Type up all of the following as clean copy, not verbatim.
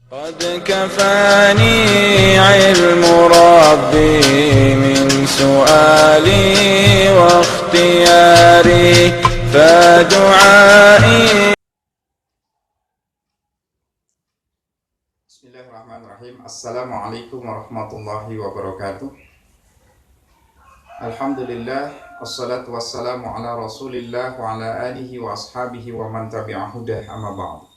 قد كفاني علم ربي من سؤالي واختياري فدعائي. Bismillahirrahmanirrahim. Assalamualaikum warahmatullahi wabarakatuh. Alhamdulillah, assalatu wassalamu ala rasulillah wa ala alihi wa ashabihi wa man tabi'ahudah amma ba'd.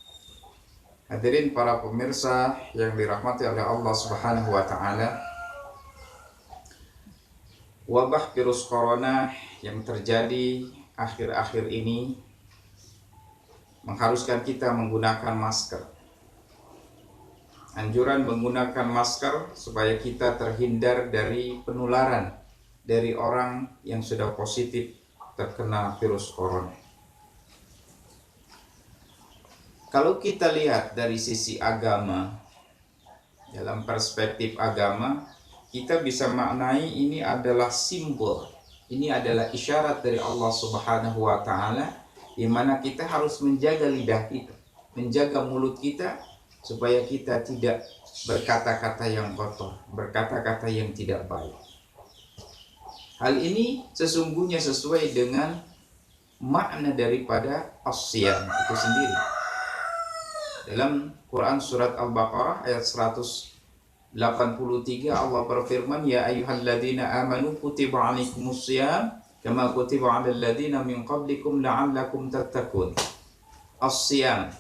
Hadirin para pemirsa yang dirahmati oleh Allah Subhanahu wa taala. Wabah virus corona yang terjadi akhir-akhir ini mengharuskan kita menggunakan masker. Anjuran menggunakan masker supaya kita terhindar dari penularan dari orang yang sudah positif terkena virus corona. Kalau kita lihat dari sisi agama, dalam perspektif agama, kita bisa maknai ini adalah simbol. Ini adalah isyarat dari Allah Subhanahu wa taala di mana kita harus menjaga lidah kita, menjaga mulut kita supaya kita tidak berkata-kata yang kotor, berkata-kata yang tidak baik. Hal ini sesungguhnya sesuai dengan makna daripada as-siyam itu sendiri. Dalam Quran surat Al-Baqarah ayat 183 Allah berfirman, ya ayyuhalladzina amanu kutiba alaikumusiyam kama kutiba alal ladzina min qablikum la'allakum tattaqun. As-siyam,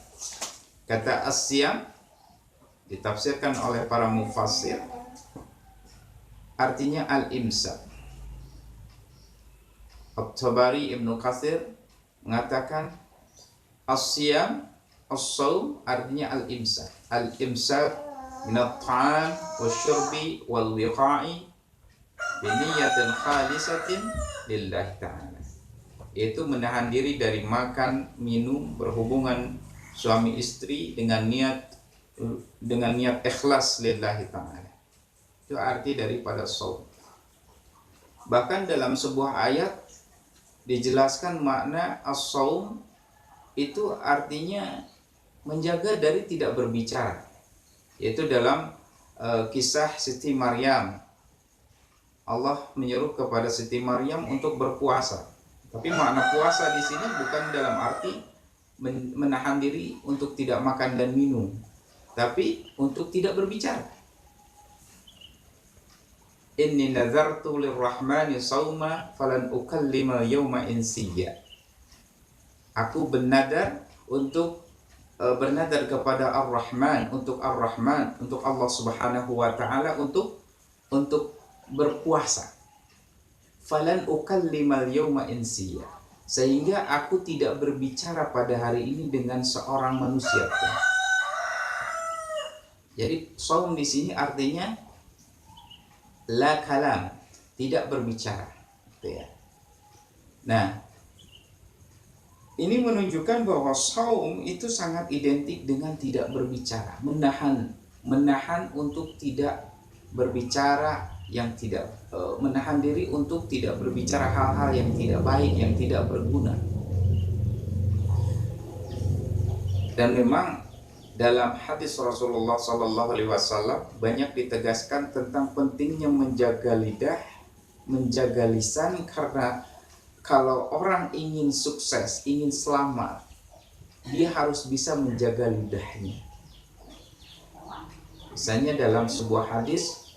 kata as-siyam ditafsirkan oleh para mufassir artinya al-imsak. At-Tabari Ibnu Katsir mengatakan as-siyam as-shaum artinya al-imsak. Al-imsak minat ta'am wasyurbi wal wiqa'i biniyatin khalisatin lillahi ta'ala, yaitu menahan diri dari makan, minum, berhubungan suami istri dengan niat ikhlas lillahi ta'ala. Itu arti daripada shaum. Bahkan dalam sebuah ayat dijelaskan makna as-shaum itu artinya menjaga dari tidak berbicara, yaitu dalam kisah Siti Maryam. Allah menyuruh kepada Siti Maryam untuk berpuasa. Tapi makna puasa di sini bukan dalam arti menahan diri untuk tidak makan dan minum, tapi untuk tidak berbicara. Inni nazartu lirrahmani shauma falan ukallima yawma insiyya. Aku bernadar kepada Ar-Rahman, untuk Ar-Rahman, untuk Allah Subhanahu wa taala untuk berpuasa. Falan ukallimal yawma insiyya, sehingga aku tidak berbicara pada hari ini dengan seorang manusia pun. Jadi shaum di sini artinya la kalam, tidak berbicara, gitu ya. Nah, ini menunjukkan bahwa shaum itu sangat identik dengan tidak berbicara, menahan untuk tidak berbicara yang tidak, menahan diri untuk tidak berbicara hal-hal yang tidak baik, yang tidak berguna. Dan memang dalam hadis Rasulullah SAW banyak ditegaskan tentang pentingnya menjaga lidah, menjaga lisan, karena kalau orang ingin sukses, ingin selamat, dia harus bisa menjaga lidahnya. Misalnya dalam sebuah hadis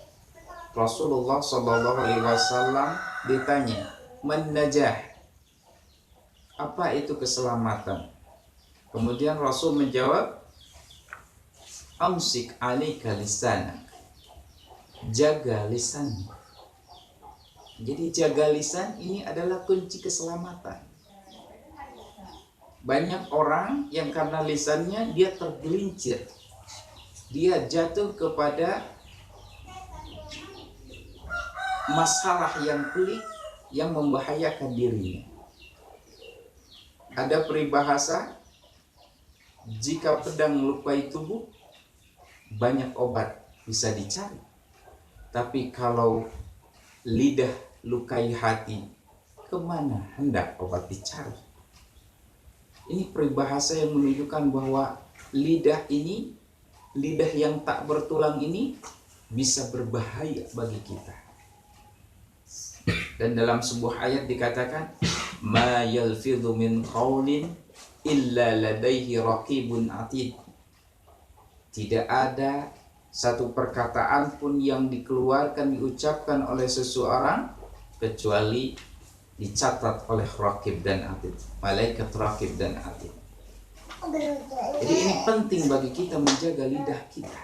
Rasulullah SAW ditanya, "Man najah?" Apa itu keselamatan? Kemudian Rasul menjawab, "Amsik 'alaika lisanak." Jaga lisanmu. Jadi jaga lisan ini adalah kunci keselamatan. Banyak orang yang karena lisannya dia tergelincir, dia jatuh kepada masalah yang pelik yang membahayakan dirinya. Ada peribahasa, jika pedang melukai tubuh, banyak obat bisa dicari. Tapi kalau lidah lukai hati, kemana hendak obat dicari? Ini peribahasa yang menunjukkan bahwa lidah ini lidah yang tak bertulang ini bisa berbahaya bagi kita. Dan dalam sebuah ayat dikatakan, ma yalfidhu min qawlin illa ladaihi raqibun atid. Tidak ada satu perkataan pun yang dikeluarkan, diucapkan oleh seseorang kecuali dicatat oleh raqib dan atid, malaikat raqib dan atid. Jadi ini penting bagi kita menjaga lidah kita.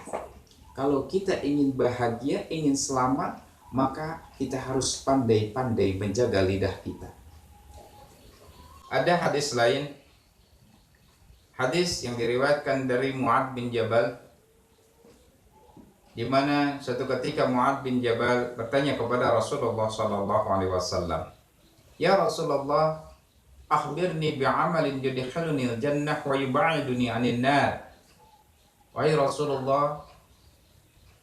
Kalau kita ingin bahagia, ingin selamat, maka kita harus pandai-pandai menjaga lidah kita. Ada hadis lain, hadis yang diriwayatkan dari Mu'adz bin Jabal, di mana suatu ketika Mu'adz bin Jabal bertanya kepada Rasulullah SAW, "Ya Rasulullah, akhbirni bi'amalin yudkhiluni al-jannah wa yub'iduni 'anil nar." Wahai Rasulullah,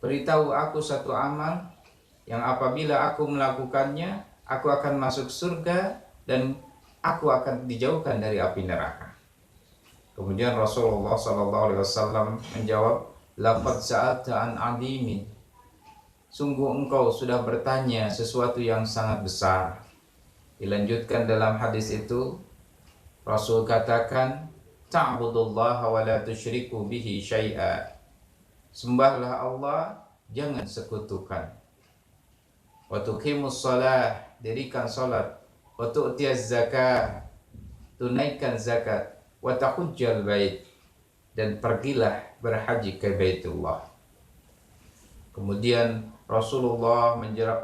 beritahu aku satu amal yang apabila aku melakukannya, aku akan masuk surga dan aku akan dijauhkan dari api neraka. Kemudian Rasulullah SAW menjawab, "Laqad sa'alta an 'azimin." Sungguh engkau sudah bertanya sesuatu yang sangat besar. Dilanjutkan dalam hadis itu, Rasul katakan, "Ta'budullaha wa la tusyriku bihi syai'a." Sembahlah Allah, jangan sekutukan. Wa tuqimus shalah, dirikan salat. Wa tu'tiyaz zakah, tunaikan zakat. Wa tahujjal bait, dan pergilah berhaji ke Baitullah. Kemudian Rasulullah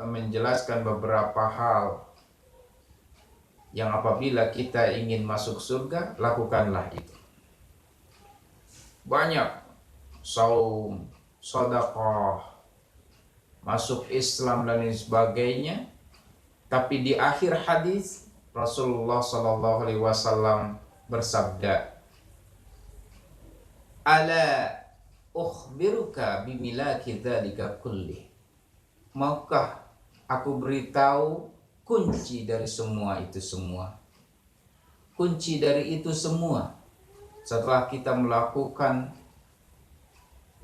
menjelaskan beberapa hal yang apabila kita ingin masuk surga, lakukanlah itu. Banyak, saum, sedekah, masuk Islam dan lain sebagainya. Tapi di akhir hadis Rasulullah SAW bersabda, "Ala ukhbiruka bimilaki dzalika kulli." Maukah aku beritahu kunci dari semua itu semua? Kunci dari itu semua, setelah kita melakukan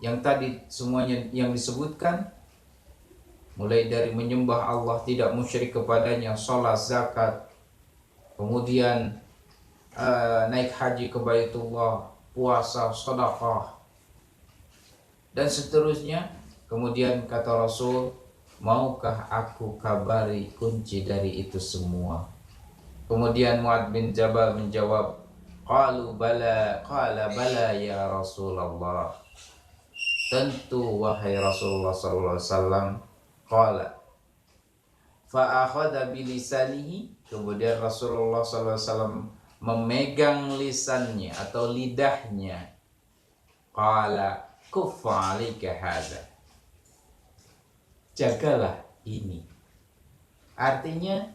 yang tadi semuanya yang disebutkan, mulai dari menyembah Allah, tidak musyrik kepadanya, sholat, zakat, kemudian naik haji ke Baitullah, puasa, sedekah, dan seterusnya. Kemudian kata Rasul, maukah aku kabari kunci dari itu semua? Kemudian Mu'adz bin Jabal menjawab, qalu bala, qala bala ya Rasulullah. Tentu wahai Rasulullah SAW. Qala fa akhadha bilisanihi. Kemudian Rasulullah SAW memegang lisannya atau lidahnya. Qala kuffa alika hadza, jagalah ini. Artinya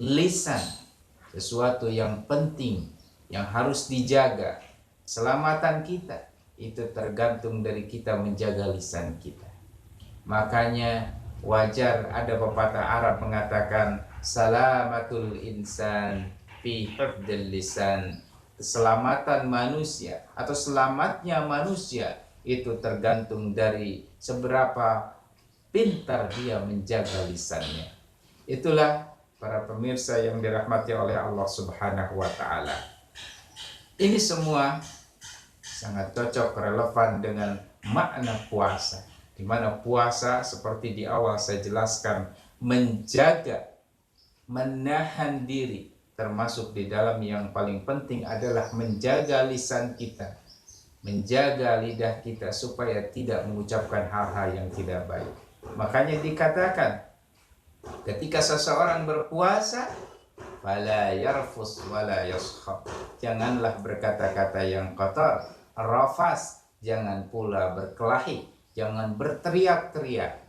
lisan sesuatu yang penting yang harus dijaga. Keselamatan kita itu tergantung dari kita menjaga lisan kita. Makanya wajar ada pepatah Arab mengatakan, salamatul insan fi hifdzil lisan. Keselamatan manusia atau selamatnya manusia itu tergantung dari seberapa pintar dia menjaga lisannya. Itulah para pemirsa yang dirahmati oleh Allah Subhanahu wa taala. Ini semua sangat cocok, relevan dengan makna puasa, di mana puasa seperti di awal saya jelaskan menjaga, menahan diri, termasuk di dalam yang paling penting adalah menjaga lisan kita, menjaga lidah kita supaya tidak mengucapkan hal-hal yang tidak baik. Makanya dikatakan ketika seseorang berpuasa, fala yarfus wala yaskhab, janganlah berkata-kata yang kotor, rafas, jangan pula berkelahi, jangan berteriak-teriak,